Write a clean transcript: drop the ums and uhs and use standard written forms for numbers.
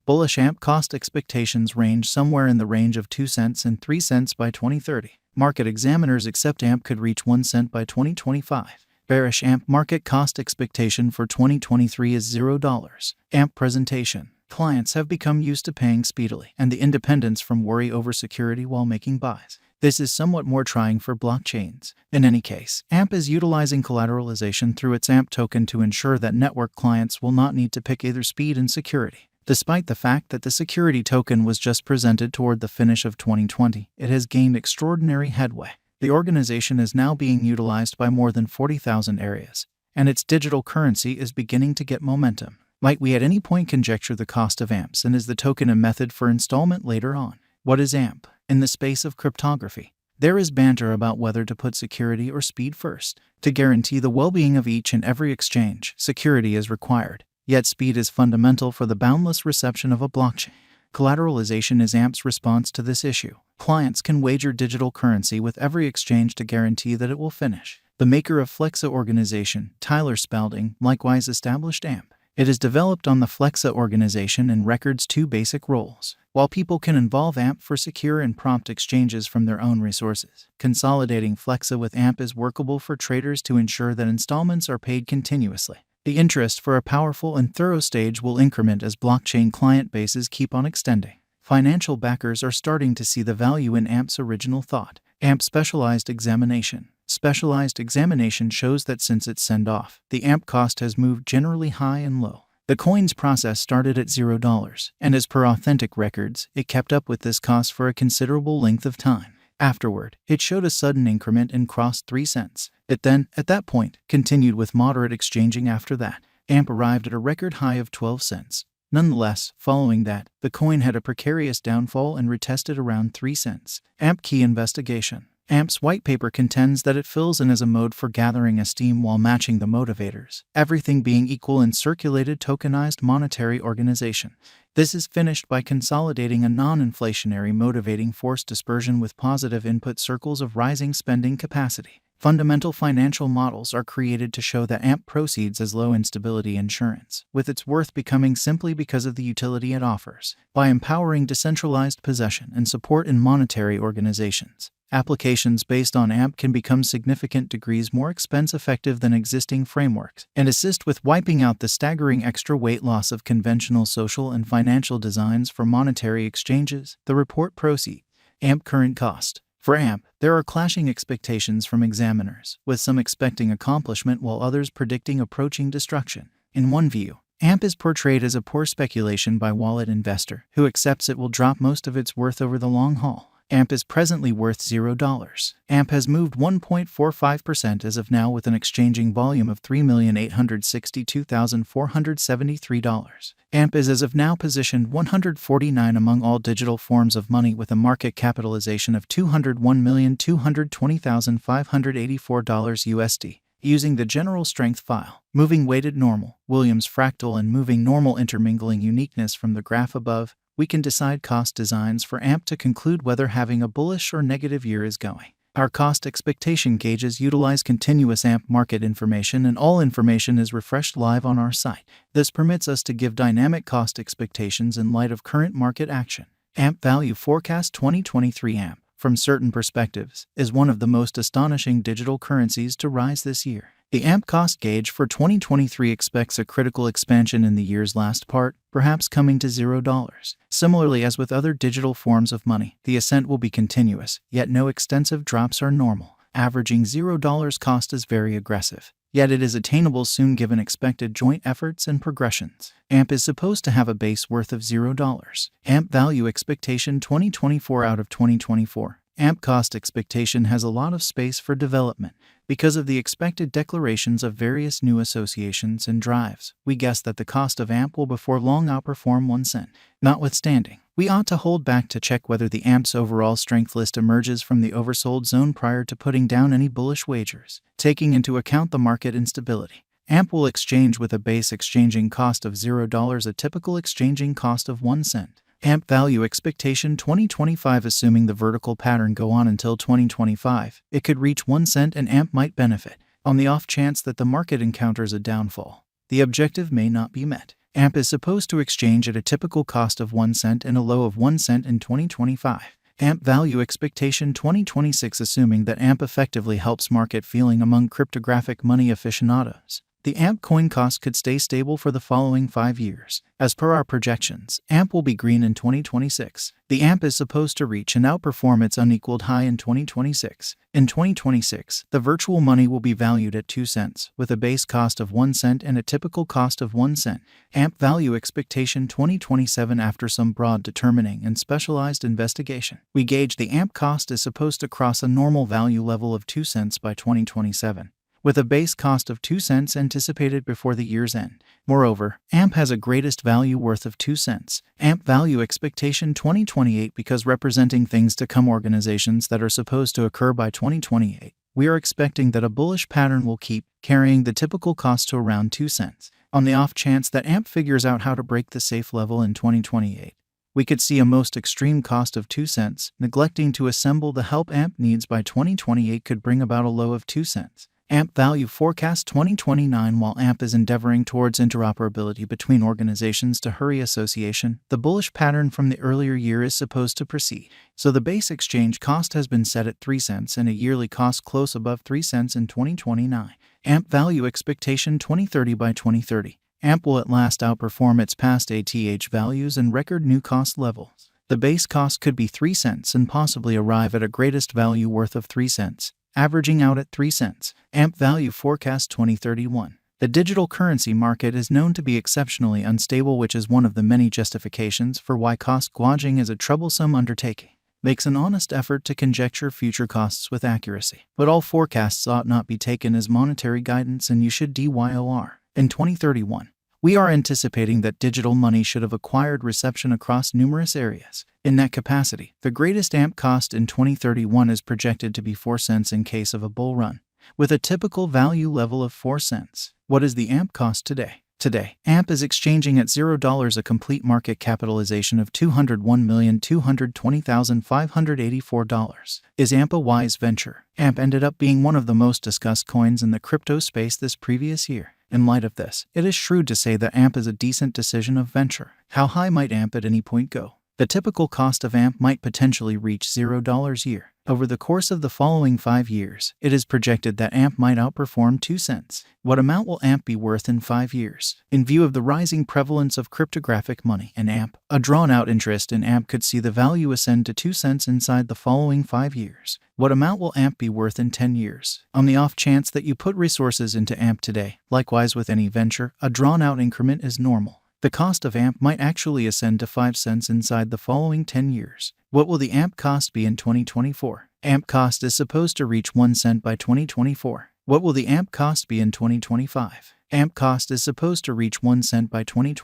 Bullish AMP cost expectations range somewhere in the range of 2 cents and 3 cents by 2030. Market examiners accept AMP could reach 1 cent by 2025. Bearish AMP market cost expectation for 2023 is $0. AMP presentation. Clients have become used to paying speedily and the independence from worry over security while making buys. This is somewhat more trying for blockchains. In any case, AMP is utilizing collateralization through its AMP token to ensure that network clients will not need to pick either speed and security. Despite the fact that the security token was just presented toward the finish of 2020, it has gained extraordinary headway. The organization is now being utilized by more than 40,000 areas, and its digital currency is beginning to get momentum. Might we at any point conjecture the cost of AMPs, and is the token a method for installment later on? What is AMP? In the space of cryptography, there is banter about whether to put security or speed first. To guarantee the well-being of each and every exchange, security is required. Yet speed is fundamental for the boundless reception of a blockchain. Collateralization is AMP's response to this issue. Clients can wager digital currency with every exchange to guarantee that it will finish. The maker of Flexa organization, Tyler Spalding, likewise established AMP. It is developed on the Flexa organization and records two basic roles. While people can involve AMP for secure and prompt exchanges from their own resources, consolidating Flexa with AMP is workable for traders to ensure that installments are paid continuously. The interest for a powerful and thorough stage will increment as blockchain client bases keep on extending. Financial backers are starting to see the value in AMP's original thought. AMP Specialized Examination. Specialized examination shows that since its send-off, the AMP cost has moved generally high and low. The coin's process started at $0, and as per authentic records, it kept up with this cost for a considerable length of time. Afterward, it showed a sudden increment and crossed 3 cents. It then, at that point, continued with moderate exchanging after that. AMP arrived at a record high of 12 cents. Nonetheless, following that, the coin had a precarious downfall and retested around 3 cents. AMP Key Investigation. AMP's white paper contends that it fills in as a mode for gathering esteem while matching the motivators, everything being equal in circulated tokenized monetary organization. This is finished by consolidating a non-inflationary motivating force dispersion with positive input circles of rising spending capacity. Fundamental financial models are created to show that AMP proceeds as low instability insurance, with its worth becoming simply because of the utility it offers. By empowering decentralized possession and support in monetary organizations, applications based on AMP can become significant degrees more expense-effective than existing frameworks and assist with wiping out the staggering extra weight loss of conventional social and financial designs for monetary exchanges. The report proceeds. AMP current cost. For AMP, there are clashing expectations from examiners, with some expecting accomplishment while others predicting approaching destruction. In one view, AMP is portrayed as a poor speculation by wallet investor who accepts it will drop most of its worth over the long haul. AMP is presently worth $0. AMP has moved 1.45% as of now with an exchanging volume of $3,862,473. AMP is as of now positioned 149 among all digital forms of money with a market capitalization of $201,220,584 USD. Using the general strength file, moving weighted normal, Williams fractal and moving normal intermingling uniqueness from the graph above, we can decide cost designs for AMP to conclude whether having a bullish or negative year is going. Our cost expectation gauges utilize continuous AMP market information, and all information is refreshed live on our site. This permits us to give dynamic cost expectations in light of current market action. AMP Value Forecast 2023. AMP, from certain perspectives, is one of the most astonishing digital currencies to rise this year. The AMP cost gauge for 2023 expects a critical expansion in the year's last part, perhaps coming to $0. Similarly, as with other digital forms of money, the ascent will be continuous, yet no extensive drops are normal. Averaging $0 cost is very aggressive, yet it is attainable soon given expected joint efforts and progressions. AMP is supposed to have a base worth of $0. AMP Value Expectation 2024 out of 2024. AMP cost expectation has a lot of space for development. Because of the expected declarations of various new associations and drives, we guess that the cost of AMP will before long outperform 1 cent. Notwithstanding, we ought to hold back to check whether the AMP's overall strength list emerges from the oversold zone prior to putting down any bullish wagers. Taking into account the market instability, AMP will exchange with a base exchanging cost of $0, a typical exchanging cost of 1 cent. AMP Value Expectation 2025. Assuming the vertical pattern go on until 2025, it could reach 1 cent and AMP might benefit. On the off chance that the market encounters a downfall, the objective may not be met. AMP is supposed to exchange at a typical cost of 1 cent and a low of 1 cent in 2025. AMP value expectation 2026. Assuming that AMP effectively helps market feeling among cryptographic money aficionados, the AMP coin cost could stay stable for the following 5 years. As per our projections, AMP will be green in 2026. The AMP is supposed to reach and outperform its unequaled high in 2026. In 2026, the virtual money will be valued at 2 cents, with a base cost of 1 cent and a typical cost of 1 cent. AMP value expectation 2027. After some broad determining and specialized investigation, we gauge the AMP cost is supposed to cross a normal value level of 2 cents by 2027. With a base cost of 2 cents anticipated before the year's end. Moreover, AMP has a greatest value worth of 2 cents. AMP value expectation 2028. Because representing things to come, organizations that are supposed to occur by 2028, we are expecting that a bullish pattern will keep carrying the typical cost to around 2 cents. On the off chance that AMP figures out how to break the safe level in 2028, we could see a most extreme cost of 2 cents. Neglecting to assemble the help AMP needs by 2028 could bring about a low of 2 cents. AMP value forecast 2029. While AMP is endeavoring towards interoperability between organizations to hurry association, the bullish pattern from the earlier year is supposed to proceed. So the base exchange cost has been set at 3 cents and a yearly cost close above 3 cents in 2029. AMP value expectation 2030. By 2030, AMP will at last outperform its past ATH values and record new cost levels. The base cost could be 3 cents and possibly arrive at a greatest value worth of 3 cents. Averaging out at 3 cents. AMP value forecast 2031. The digital currency market is known to be exceptionally unstable, which is one of the many justifications for why cost gauging is a troublesome undertaking. Makes an honest effort to conjecture future costs with accuracy. But all forecasts ought not be taken as monetary guidance, and you should DYOR. In 2031, we are anticipating that digital money should have acquired reception across numerous areas. In that capacity, the greatest AMP cost in 2031 is projected to be 4 cents in case of a bull run, with a typical value level of 4 cents. What is the AMP cost today? Today, AMP is exchanging at $0, a complete market capitalization of $201,220,584. Is AMP a wise venture? AMP ended up being one of the most discussed coins in the crypto space this previous year. In light of this, it is shrewd to say that AMP is a decent decision of venture. How high might AMP at any point go? The typical cost of AMP might potentially reach $0 a year. Over the course of the following 5 years, it is projected that AMP might outperform 2 cents. What amount will AMP be worth in 5 years? In view of the rising prevalence of cryptographic money and AMP, a drawn-out interest in AMP could see the value ascend to 2 cents inside the following 5 years. What amount will AMP be worth in 10 years? On the off chance that you put resources into AMP today, likewise with any venture, a drawn-out increment is normal. The cost of AMP might actually ascend to 5 cents inside the following 10 years. What will the AMP cost be in 2024? AMP cost is supposed to reach 1 cent by 2024. What will the AMP cost be in 2025? AMP cost is supposed to reach 1 cent by 2025.